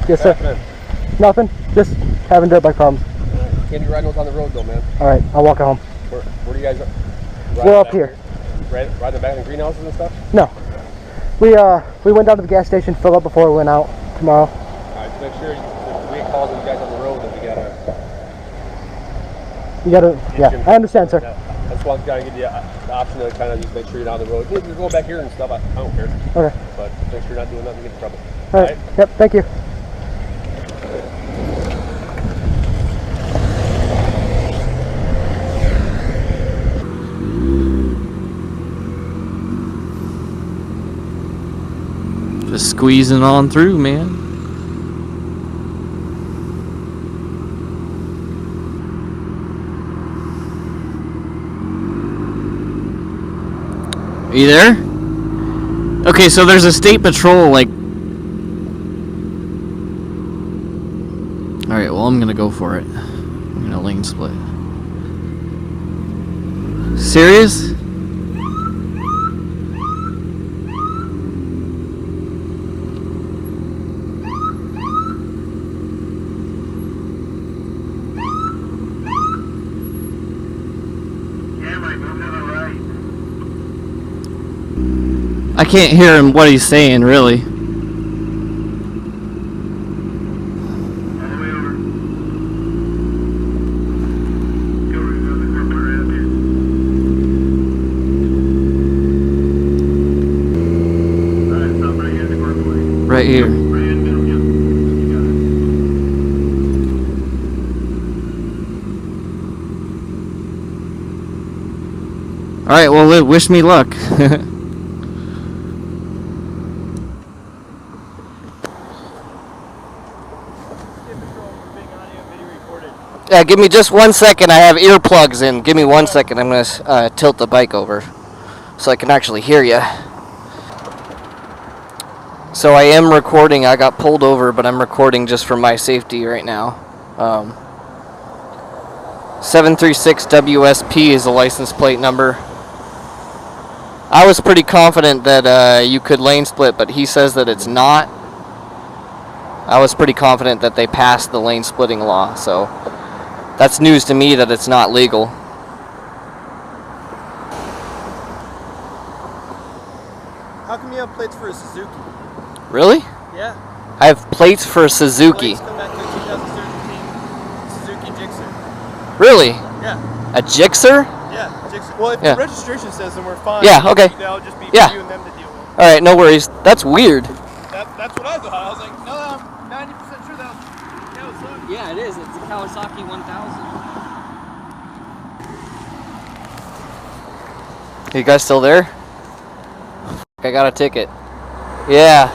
Yes, sir. Nothing. Just having dirt bike problems. Can't be riding those on the road though, man. All right, I'll walk it home. Where do you guys? We're up here. Riding back in the greenhouses and stuff? No. We went down to the gas station, fill up before we went out tomorrow. Alright, just make sure if we get calls on you guys on the road that you gotta yeah, I understand, sir. That's why I'm trying to give you the option to kind of just make sure you're on the road. If you're going back here and stuff, I don't care. Okay. But make sure you're not doing nothing to get in trouble. All right. Yep, thank you. Just squeezing on through, man. Are you there? Okay, so there's a state patrol, like... Alright, well, I'm gonna go for it. I'm gonna lane split. Serious? I can't hear him what he's saying, really. Right here. Alright, well, wish me luck. Yeah, give me just 1 second. I have earplugs in. Give me 1 second. I'm going to tilt the bike over so I can actually hear you. So I am recording. I got pulled over, but I'm recording just for my safety right now. 736 WSP is the license plate number. I was pretty confident that you could lane split, but he says that it's not. I was pretty confident that they passed the lane splitting law, so... That's news to me that it's not legal. How come you have plates for a Suzuki? Really? Yeah. I have plates for a Suzuki. Plates come back to a 2013 Suzuki Gixxer. Really? Yeah. A Gixxer? Yeah, Gixxer. Well, if Yeah. the registration says then we're fine. Yeah, okay. That'll just be for Yeah. you and them to deal with. Alright, no worries. That's weird. That's what I thought. I was like, no, I'm 90% sure that was Kawasaki. Yeah, it is. It's a Kawasaki 1000. You guys still there? I got a ticket. Yeah.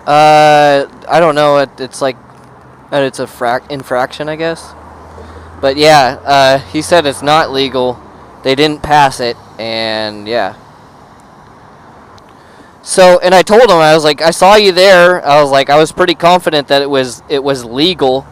I don't know. It's like, it's a infraction, I guess. But yeah, he said it's not legal. They didn't pass it, and yeah. So, and I told him, I was like, I saw you there. I was like, I was pretty confident that it was legal.